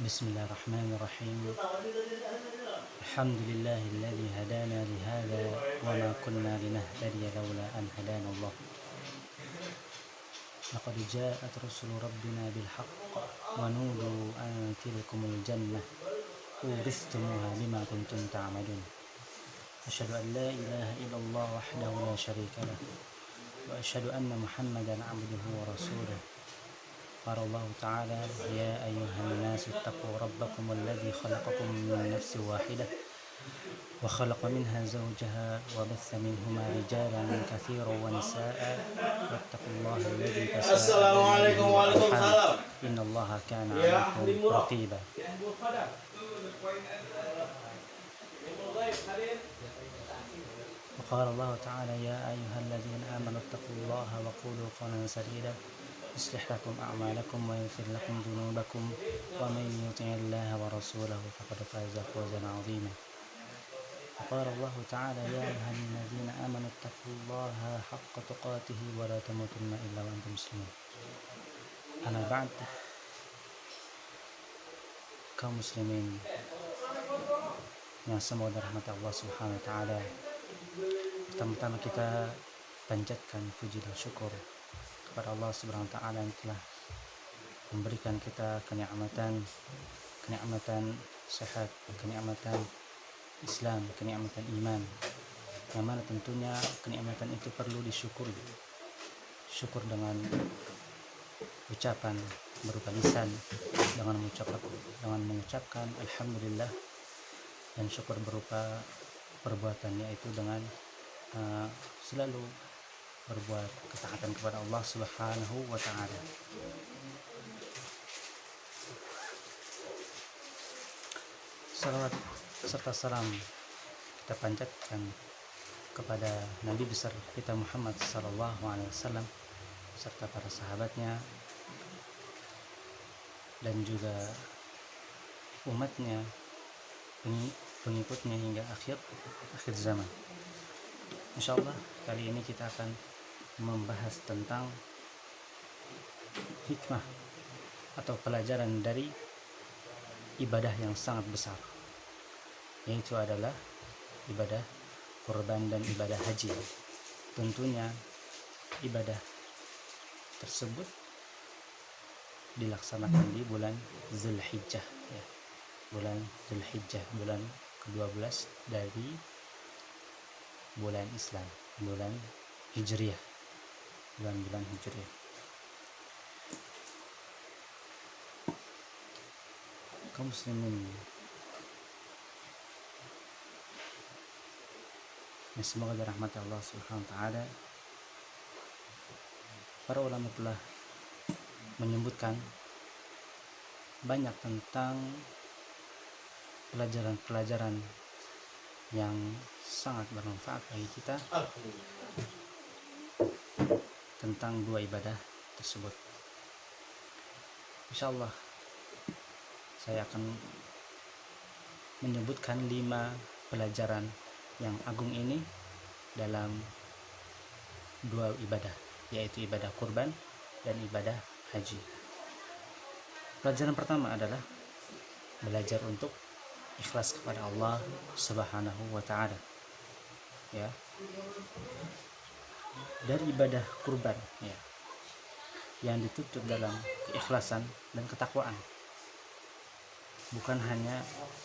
Bismillahirrahmanirrahim. Alhamdulillahilladzi hadana lihada wa ma kunna linahtadiya laula an hadana Allah. Laqad ja'at rusulu rabbina bil haqq wa nudu an tilkumul jannah uristumuha bima kuntum ta'malun. Asyhadu an la ilaha illallah wahdahu la syarika lah wa asyhadu anna Muhammadan 'abduhu wa rasuluh. قال الله تعالى يا أيها الناس اتقوا ربكم الذي خلقكم من نفس واحدة وخلق منها زوجها وبث منهما رجالا كثيرا ونساء واتقوا الله الذي تساءلون به والأرحام إن الله كان عليكم رقيبا. وقال الله تعالى يا أيها الذين آمنوا اتقوا الله وقولوا قولا سديدا يصلح لكم أعمالكم ويغفر لكم ذنوبكم ومن يطع الله ورسوله فقد فاز فوزا عظيما. وقال الله تعالى يا أيها الذين آمنوا اتقوا الله حق تقاته ولا تموتن إلا وأنتم مسلمون. أما بعد, kaum muslimin yang semoga rahmat Allah Subhanahu wa taala, pertama-tama kita panjatkan puji dan syukur kepada Allah Subhanahu wa taala yang telah memberikan kita kenikmatan sehat, kenikmatan Islam, kenikmatan iman, yang mana tentunya kenikmatan itu perlu disyukuri. Syukur dengan ucapan berupa lisan, dengan mengucapkan alhamdulillah, dan syukur berupa perbuatan, yaitu dengan selalu berbuat ketaatan kepada Allah Subhanahu wa taala. Salawat serta salam kita panjatkan kepada Nabi besar kita Muhammad sallallahu alaihi wasallam serta para sahabatnya dan juga umatnya, pengikutnya hingga akhir zaman. Insyaallah kali ini kita akan membahas tentang hikmah atau pelajaran dari ibadah yang sangat besar, yaitu adalah ibadah kurban dan ibadah haji. Tentunya ibadah tersebut dilaksanakan di bulan Zulhijjah, ya. Bulan Zulhijjah, bulan ke-12 dari bulan Islam, bulan Hijriah, bulan Hijriah. Kaum muslimin yang semoga dirahmati Allah Subhanahu wa taala, para ulama telah menyebutkan banyak tentang pelajaran-pelajaran yang sangat bermanfaat bagi kita tentang dua ibadah tersebut. Insyaallah saya akan menyebutkan 5 pelajaran yang agung ini dalam dua ibadah, yaitu ibadah kurban dan ibadah haji. Pelajaran pertama adalah belajar untuk ikhlas kepada Allah Subhanahu wa taala, ya. Dari ibadah kurban, ya, yang dituntut dalam keikhlasan dan ketakwaan. Bukan hanya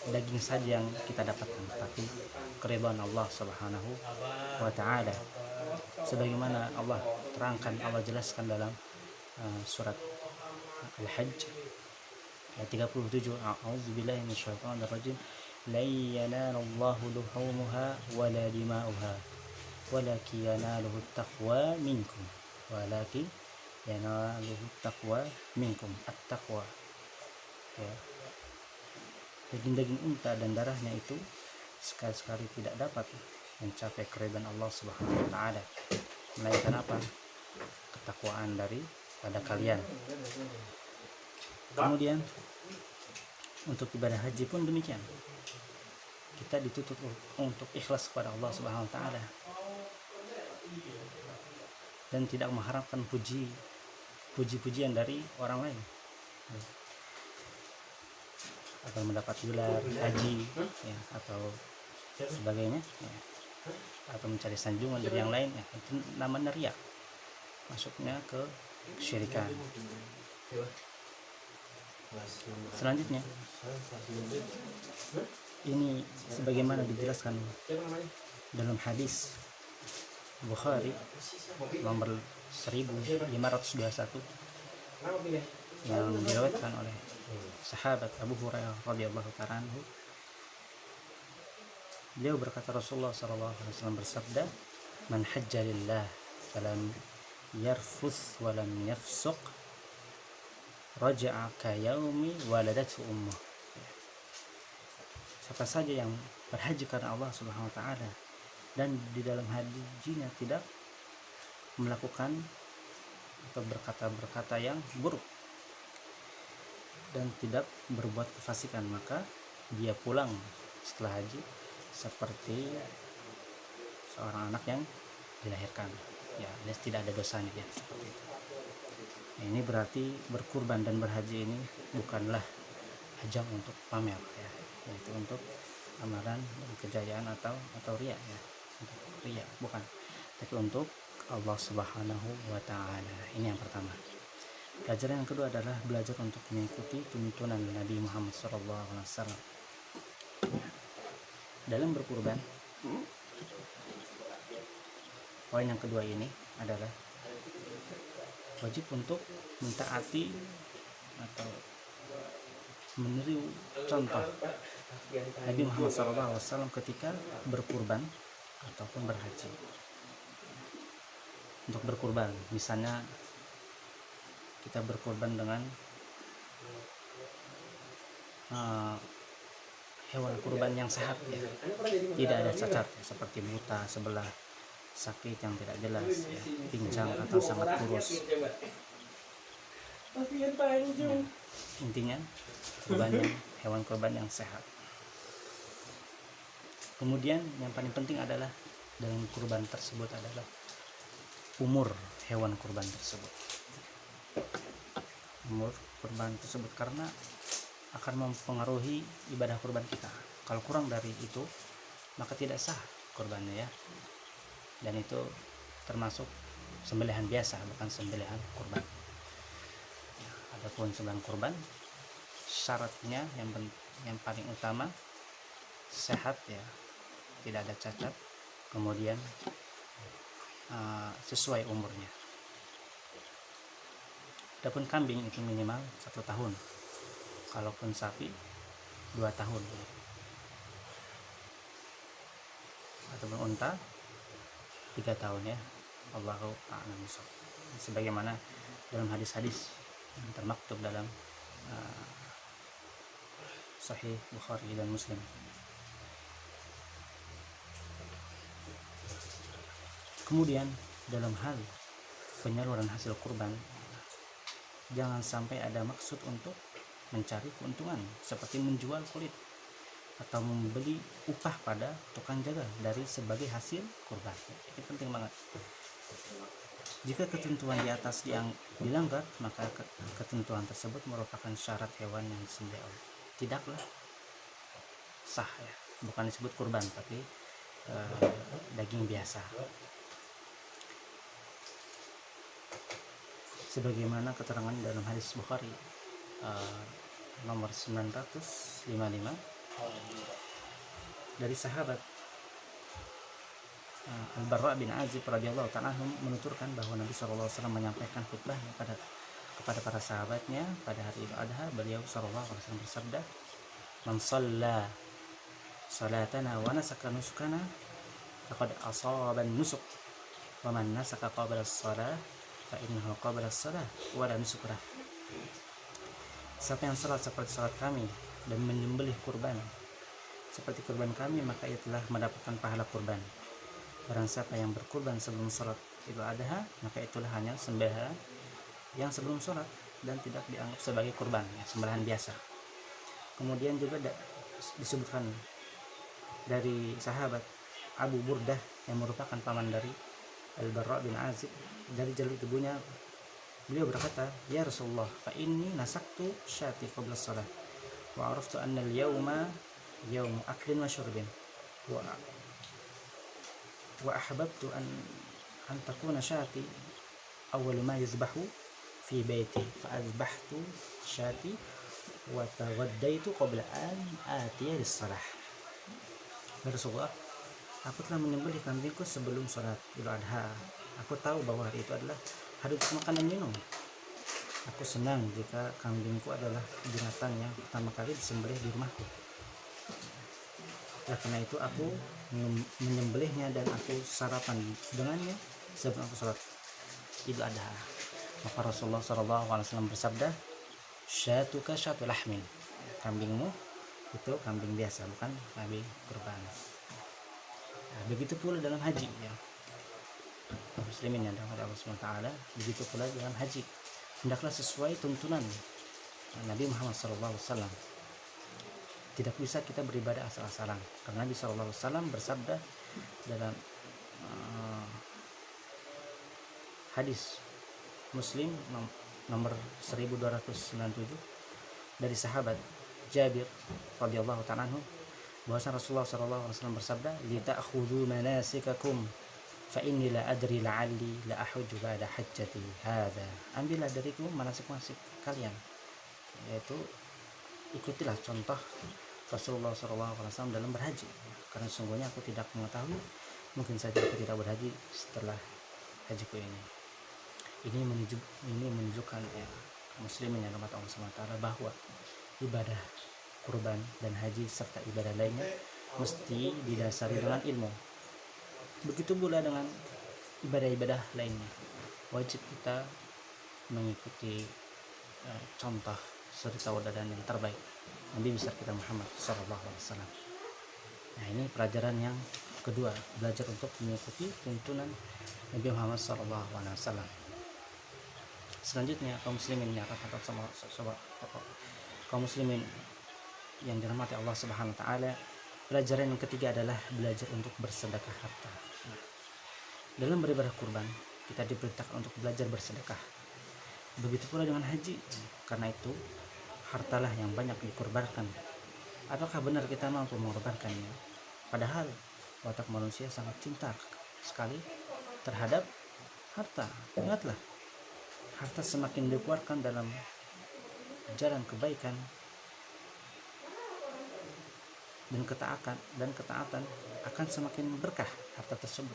daging saja yang kita dapatkan, tapi keridhaan Allah Subhanahu wa taala. Sebagaimana Allah terangkan, Allah jelaskan dalam surat Al-Hajj ayat 37, a'udzubillahi minasyaitonirrajim, la yanalallahu luhumuha wala dima'uha walakin yanaluhu taqwa minkum, walakin yanaluhu taqwa minkum, at-taqwa, ya. Daging-daging unta dan darahnya itu sekali-sekali tidak dapat mencapai keridhaan Allah Subhanahu wa taala, melainkan apa? Ketakwaan pada kalian. Kemudian untuk ibadah haji pun demikian. Kita dituntut untuk ikhlas kepada Allah Subhanahu wa taala dan tidak mengharapkan puji-pujian dari orang lain. atau mendapat gelar haji ya, atau sebagainya ya, atau mencari sanjungan dari yang lain ya, itu namanya riya, masuknya ke kesyirikan. Selanjutnya ini sebagaimana dijelaskan dalam hadis Bukhari nomor 1521 yang diriwayatkan oleh sahabat Abu Hurairah radhiyallahu ta'ala anhu. Beliau berkata, Rasulullah SAW bersabda, man hajja lillah falam yarfuth walam yafsuq raja'a ka yaumi waladathu ummuh. Siapa saja yang berhaji karena Allah Subhanahu wa taala dan di dalam hajinya tidak melakukan atau berkata-berkata yang buruk dan tidak berbuat kefasikan, maka dia pulang setelah haji seperti seorang anak yang dilahirkan ya, tidak ada dosanya ya, seperti itu. Ini berarti berkurban dan berhaji ini bukanlah ajang untuk pamer ya, yaitu untuk amalan dan kejayaan atau riya ya, untuk riya bukan, tapi untuk Allah Subhanahu wa taala. Ini yang pertama. Pelajaran yang kedua adalah belajar untuk mengikuti tuntunan Nabi Muhammad SAW. Dalam berkurban, poin yang kedua ini adalah wajib untuk mentaati atau meniru contoh Nabi Muhammad SAW ketika berkurban ataupun berhaji. Untuk berkurban, misalnya kita berkurban dengan hewan kurban yang sehat ya, tidak ada cacat ya, seperti buta sebelah, sakit yang tidak jelas ya, pincang atau sangat kurus ya, intinya hewan kurban yang sehat. Kemudian yang paling penting adalah dalam kurban tersebut adalah umur hewan kurban tersebut. Umur kurban tersebut karena akan mempengaruhi ibadah kurban kita. Kalau kurang dari itu maka tidak sah kurbannya ya. Dan itu termasuk sembelihan biasa, bukan sembelihan kurban. Adapun sembelihan kurban syaratnya yang paling utama sehat ya, tidak ada cacat, kemudian sesuai umurnya. Adapun kambing itu minimal 1 tahun, kalaupun sapi 2 tahun, ataupun unta 3 tahun ya. Allahu a'lam bishawab. Sebagaimana dalam hadis-hadis yang termaktub dalam Sahih Bukhari dan Muslim. Kemudian dalam hal penyaluran hasil kurban, jangan sampai ada maksud untuk mencari keuntungan seperti menjual kulit atau membeli upah pada tukang jaga dari sebagai hasil kurban. Ini penting banget. Jika ketentuan di atas yang dilanggar, maka ketentuan tersebut merupakan syarat hewan yang disembelih tidaklah sah ya. Bukan disebut kurban tapi daging biasa. Sebagaimana keterangan dalam hadis Bukhari nomor 955 dari sahabat Al-Barra bin Azib radhiyallahu ta'ala menuturkan bahwa Nabi SAW menyampaikan khutbah kepada para sahabatnya pada hari Idul Adha. Beliau SAW bersabda, "Man shalla salatana wa nasaka nusukana faqad asaba an-nusuk wa man nasaka qabla as-shalah fa innahu qabla as-shalah wa la nusuk lah." Siapa yang salat seperti salat kami dan menyembelih kurban seperti kurban kami, maka ia telah mendapatkan pahala kurban. Barang siapa yang berkurban sebelum sholat Idul Adha, maka itulah hanya sembelihan yang sebelum sholat dan tidak dianggap sebagai kurban ya, sembelihan biasa. Kemudian juga disebutkan dari sahabat Abu Burdah yang merupakan paman dari Al-Barra bin Azib, dari jalur ibunya beliau berkata, "Ya Rasulullah, fa inni nasaktu syati qabla shalah wa araftu anna al-yawma yawmu aklin wa syurbin wa ahbabtu an takuna syati awwalu ma yuzbahu fi baiti fa azbahtu syati wa taghaddaitu qabla an atiya lis-shalah. Rasulullah, aku telah menyembelih kambingku sebelum sholat Idul Adha. Aku tahu bahwa hari itu adalah hari untuk makan dan minum. Aku senang jika kambingku adalah binatang yang pertama kali disembelih di rumahku. Karena itu aku menyembelihnya dan aku sarapan dengannya sebelum aku sholat Idul Adha. Maka Rasulullah SAW bersabda, syatuka syatu lahmin, kambingmu itu kambing biasa, bukan kambing kurban. Nah, begitu pula dalam haji ya, muslimin yang dirahmati Allah SWT. Begitu pula dalam haji, hendaklah sesuai tuntunan Nabi Muhammad SAW. Tidak bisa kita beribadah asal-asalan, karena Nabi SAW bersabda dalam hadis Muslim nomor 1297 dari sahabat Jabir radhiyallahu ta'ala anhu, bahwa Rasulullah SAW bersabda, li ta'khudhu manasikakum fa inni la adri la'alli la ahujju ba'da hajjati hadza. Ambillah dariku manasik-manasik kalian, yaitu ikutilah contoh Rasulullah SAW dalam berhaji, karena sungguhnya aku tidak mengetahui, mungkin saja aku tidak berhaji setelah hajiku ini. Ini menunjukkan ya, muslimin yang dirahmati Allah SWT, bahwa ibadah kurban dan haji serta ibadah lainnya mesti didasari dengan ilmu. Begitu pula dengan ibadah-ibadah lainnya, wajib kita mengikuti contoh suri tauladan yang terbaik Nabi besar kita Muhammad SAW. Nah, ini pelajaran yang kedua, belajar untuk mengikuti tuntunan Nabi Muhammad SAW. Selanjutnya, kaum muslimin yang kaum muslimin yang dirahmati Allah Subhanahu wa taala, pelajaran yang ketiga adalah belajar untuk bersedekah harta. Dalam beribadah kurban, kita diperintahkan untuk belajar bersedekah. Begitu pula dengan haji. Karena itu, hartalah yang banyak dikorbankan. Apakah benar kita mampu mengorbankannya? Padahal watak manusia sangat cinta sekali terhadap harta. Ingatlah, harta semakin dikeluarkan dalam jalan kebaikan dan ketaatan akan semakin berkah harta tersebut.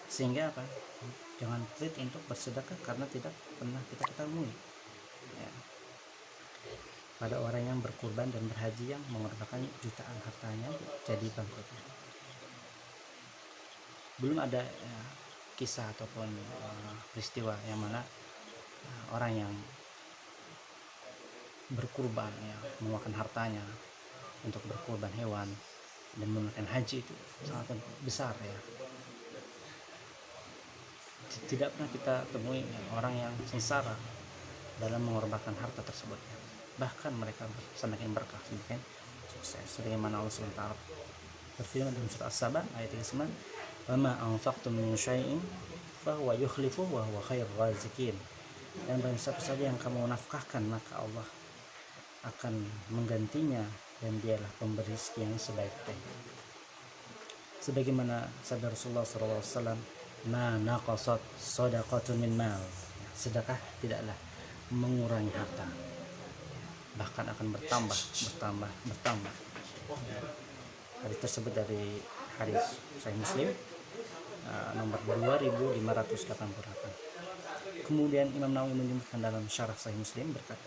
Sehingga apa? Jangan pelit untuk bersedekah, karena tidak pernah kita ketahui ya, pada orang yang berkurban dan berhaji yang mengorbankan jutaan hartanya jadi bangkrut. Belum ada ya, kisah ataupun peristiwa yang mana orang yang berkurban ya, mengeluarkan hartanya untuk berkurban hewan dan menunaikan haji itu sangat besar ya. Tidak pernah kita temui ya, orang yang sengsara dalam mengorbankan harta tersebut ya. Bahkan mereka semakin berkah, semakin sukses. Sebagaimana Allah SWT berfirman dalam surat As-Saba ayat 39, "Wa ma anfaqtum min syai'in fa huwa yukhlifuhu wa huwa khairur raziqin." Dan barang siapa saja yang kamu nafkahkan, maka Allah akan menggantinya dan dialah pemberi rezeki yang sebaik-baiknya. Sebagaimana sabda Rasulullah SAW, "Ma naqasat shadaqatun min mal." Sedekah tidaklah mengurangi harta, bahkan akan bertambah. Hadis tersebut dari hadis Sahih Muslim nomor 2588. Kemudian Imam Nawawi menyebutkan dalam syarah Sahih Muslim berkata,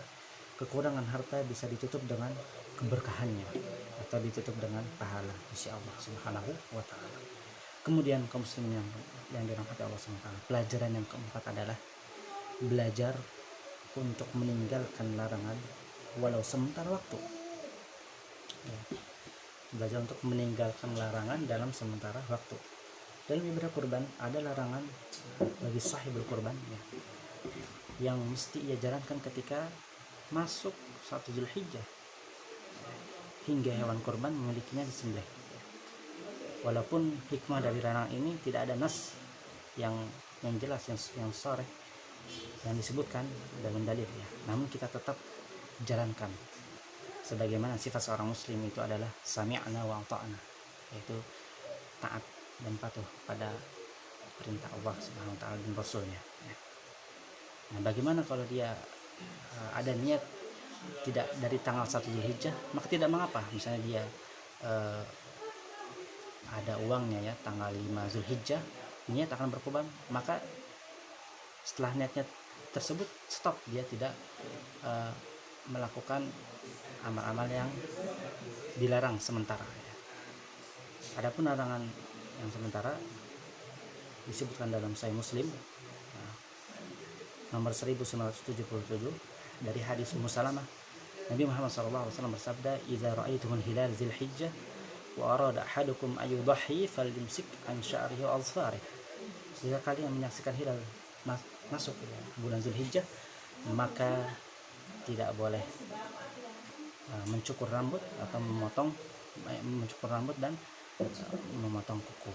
kekurangan harta bisa ditutup dengan keberkahannya atau ditutup dengan pahala di sisi Allah Subhanahu wa taala. Kemudian kaum muslimin yang dirahmati Allah Subhanahu wa taala, pelajaran yang keempat adalah belajar untuk meninggalkan larangan walau sementara waktu. Ya. Belajar untuk meninggalkan larangan dalam sementara waktu. Dalam ibadah kurban ada larangan bagi sahibul kurban ya, yang mesti ia jalankan ketika masuk 1 Zulhijjah hingga hewan kurban memilikinya disembelih. Walaupun hikmah dari larangan ini tidak ada nas yang jelas yang sharih yang disebutkan dalam dalil ya, namun kita tetap jalankan sebagaimana sifat seorang muslim itu adalah sami'na wa ata'na, yaitu taat dan patuh pada perintah Allah Subhanahu wa taala dan rasulnya ya. Nah, bagaimana kalau dia ada niat tidak dari tanggal 1 Zulhijjah, maka tidak mengapa. Misalnya dia ada uangnya ya tanggal 5 Zulhijjah, niat akan berkurban, maka setelah niatnya tersebut stop, dia tidak melakukan amal-amal yang dilarang sementara ya. Adapun larangan yang sementara disebutkan dalam Sahih Muslim nomor 1977 dari hadis Ummu Salamah, Nabi Muhammad SAW bersabda, "Idza ra'aitumul hilal Dzulhijjah wa arada ahadukum ayudhi falyumsik an sya'rihi wa azfarihi." Jika kalian menyaksikan hilal masuk bulan Dzulhijjah, maka tidak boleh mencukur rambut atau mencukur rambut dan memotong kuku.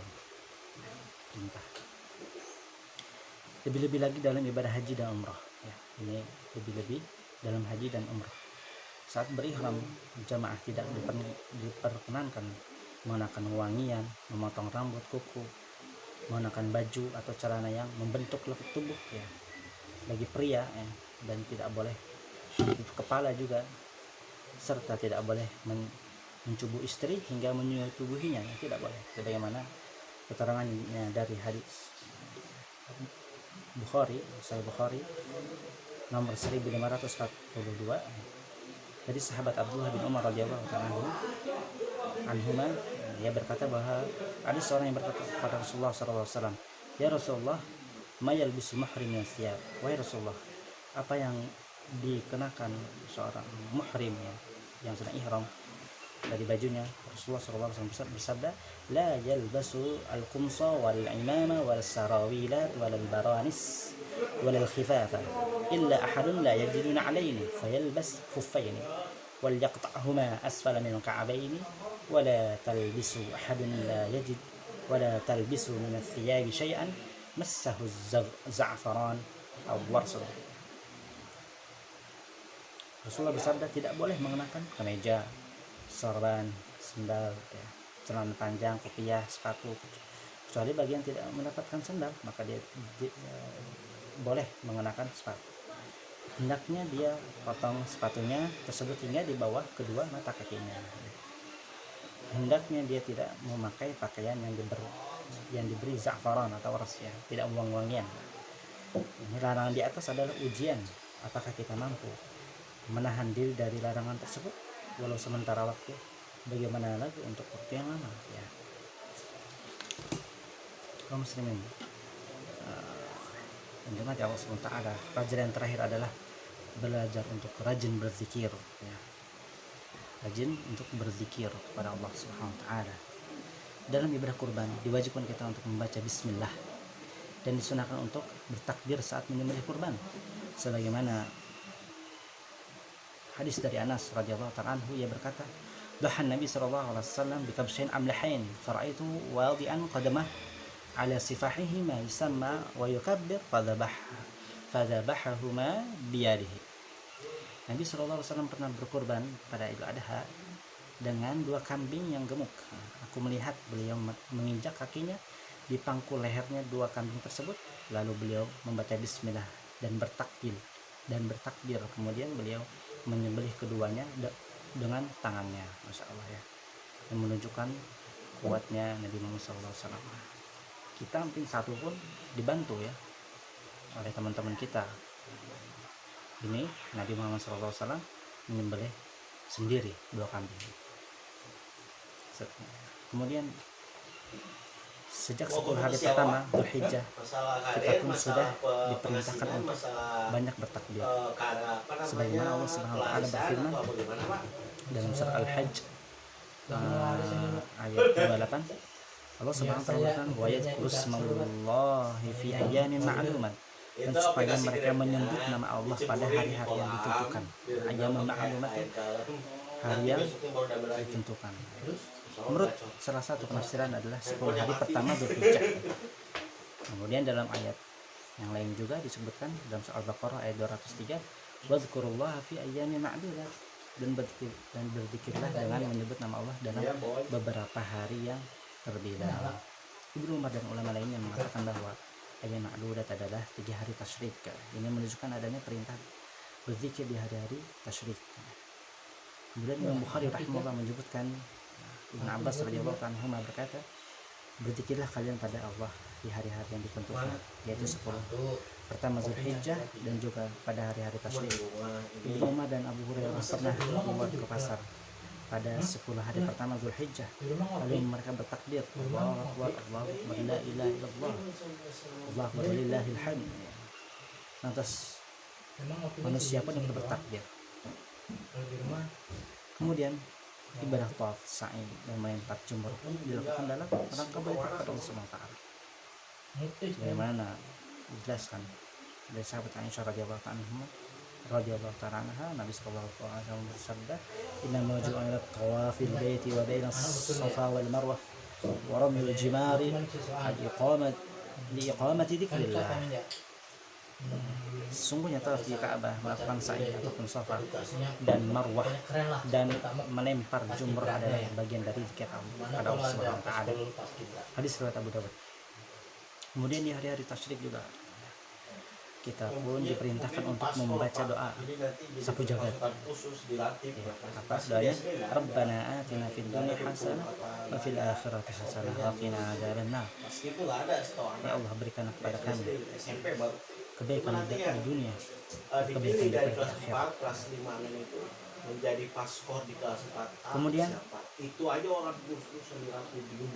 Perintah. Lebih-lebih lagi dalam ibadah haji dan umrah ya. Ini lebih-lebih dalam haji dan umrah. Saat berihram jamaah tidak diperkenankan menggunakan wangian, memotong rambut, kuku, menggunakan baju atau celana yang membentuk lekuk tubuh ya bagi pria ya. Dan tidak boleh kepala juga, serta tidak boleh mencubuh istri hingga menyetubuhinya ya, tidak boleh, sebagaimana keterangannya dari hadis Bukhari, Sahih Bukhari nomor 1542 dari sahabat Abdullah bin Umar radhiyallahu anhuma, dia berkata bahwa ada seorang yang berkata kepada Rasulullah SAW, "Ya Rasulullah, ma yalbisu muhrim min thiyab?" Wahai Rasulullah, apa yang dikenakan seorang muhrim yang sedang ihram dari bajunya? Rasulullah SAW bersabda, "La yalbasu al-qumsa wal imama wal sarawilat wal baranis wal khifafa illa ahadun la yajiduna alayni fayalbas khuffaini wal yaqta'huma asfala min al-ka'baini wa la talbisu ahadun la yajid wa la talbisu min ath-thiyabi shay'an massahu az-za'faran aw warsul." Rasulullah bersabda, tidak boleh mengenakan kemeja, sorban, sendal, ya, celana panjang, kopiah, sepatu, kecuali bagi yang tidak mendapatkan sendal, maka dia boleh mengenakan sepatu. Hendaknya dia potong sepatunya tersebut hingga di bawah kedua mata kakinya. Hendaknya dia tidak memakai pakaian yang diberi za'faran atau ras ya, tidak wangi-wangian. Ini larangan di atas adalah ujian, apakah kita mampu menahan diri dari larangan tersebut walau sementara waktu, bagaimana lagi untuk waktu yang lama ya. Kaum muslimin yang dimati Allah SWT, pelajaran yang terakhir adalah belajar untuk rajin berzikir ya. Rajin untuk berzikir kepada Allah SWT. Dalam ibadah kurban diwajibkan kita untuk membaca bismillah dan disunahkan untuk bertakbir saat menyembelih kurban, sebagaimana hadis dari Anas radhiyallahu ta'ala anhu, ia berkata, "Dhahan Nabi sallallahu alaihi wasallam bi kabshain amlahain faraitu wadi'an qadamah ala sifahihima yusamma wa yukabbir fadhabahahuma biyadihi." Nabi sallallahu alaihi wasallam pernah berkurban pada Idul Adha dengan 2 kambing yang gemuk. Aku melihat beliau menginjak kakinya di pangkul lehernya 2 kambing tersebut, lalu beliau membaca bismillah dan bertakbir, kemudian beliau menyembelih keduanya dengan tangannya. Masya Allah ya, yang menunjukkan kuatnya Nabi Muhammad SAW. Kita mungkin satu pun dibantu ya oleh teman-teman kita. Ini Nabi Muhammad SAW menyembelih sendiri 2 kambing. Kemudian sejak 10 hari pertama Dzulhijjah kita pun sudah diperintahkan untuk banyak bertakbir, sebagaimana Allah Subhanahu wa taala berfirman dalam surah Al-Hajj ayat 28. Allah Subhanahu wa taala berfirman, "Wa yadhkuru smallahi fi ayyamin ma'lumat." Dan supaya mereka menyebut nama Allah pada hari-hari yang ditentukan. Ayyamin ma'lumat, hari yang ditentukan. Menurut salah satu penafsiran adalah 10 hari pertama Dzulhijjah. Kemudian dalam ayat yang lain juga disebutkan dalam surah Al-Baqarah ayat 203, "Wadhkurullaha fi ayyamin ma'dudat." dan berzikirlah dengan menyebut nama Allah dalam beberapa hari yang terbilang. Ibnu Umar dan ulama lainnya mengatakan bahwa ayat ma'dudat adalah 3 hari tasyrik. Ini menunjukkan adanya perintah berzikir di hari-hari tasyrik. Kemudian Imam Bukhari rahimahullah menyebutkan Ibnu Abbas radhiyallahu anhu berkata, berzikirlah kalian pada Allah di hari-hari yang ditentukan, yaitu 10 pertama Zulhijjah dan juga pada hari-hari tasyrik. Ibnu Umar dan Abu Hurairah pernah keluar ke pasar pada 10 hari pertama Zulhijjah, lalu mereka bertakbir, Allahu Akbar, Allahu Akbar, la ilaha illallah, Allahu Akbar, walillahil hamd. Lantas manusia pun ikut bertakbir. Kemudian ibadah tawaf, sa'i dan melempar jumroh dilakukan dalam rangka beribadah kepada Allah Subhanahu wa taala. Bagaimana dijelaskan dari sahabat Aisyah radhiyallahu ta'ala anha, Nabi sallallahu alaihi wasallam bersabda, "Inna mawju'an ila tawafil baiti wa baina as-safa wal marwah wa ramyul jimari liiqamati dzikrillah." Sesungguhnya tawaf di Ka'bah, melakukan sa'i ataupun safa dan marwah dan melempar jumrah adalah bagian dari zikir pada Allah Subhanahu wa taala. Hadis riwayat Abu Dawud. Kemudian di hari-hari tasyrik juga kita pun diperintahkan untuk membaca doa sapu jagat. Apa doanya? Rabbana atina fid dunya hasanah wa fil akhirati hasanah wa qina adzabannar. Ya Allah, berikanlah kepada kami kebaikan di dunia, kebaikan di akhirat. Menjadi paskor di kelas 4 Kemudian itu aja orang bingung.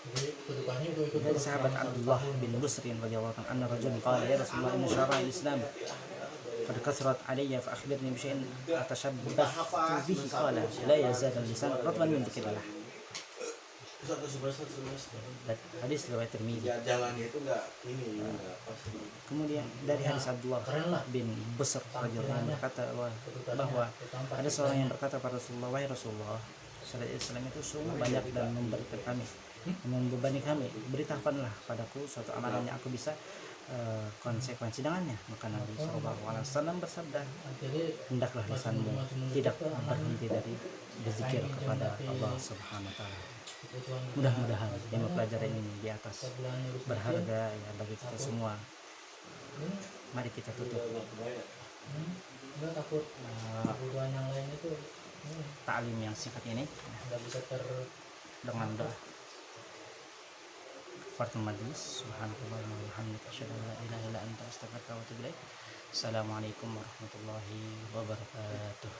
dari sahabat Abdullah bin Busrin radhiyallahu anhu, anna rajul qala ya Rasulullah inna syara'il Islam qad kasrat alayya fa akhbirni bi syai'in atashabbahtu bihi, qala la yazal lisan ratban min dzikrillah. Hadis riwayat Tirmidzi. Jalannya itu enggak pasti. Kemudian dari hadis Abdullah bin Busr radhiyallahu anhu berkata bahwa ada seorang yang berkata pada Rasulullah, wahai Rasulullah, syariat Islam itu sungguh banyak dan membebani kami, beritahukanlah padaku suatu amalan yang aku bisa konsekuensi dengannya. Maka Nabi SAW bersabda, hendaklah lisanmu tidak berhenti dari berzikir kepada Allah Subhanahu wa taala. Mudah-mudahan yang mempelajari ini di atas berharga ya bagi kita semua. Mari kita tutup ta'lim yang singkat ini dengan doa kafaratul majlis. Subhanallah wa bihamdihi asyhadu an la ilaha illa anta astaghfiruka wa atubu ilaik. Assalamualaikum warahmatullahi wabarakatuh.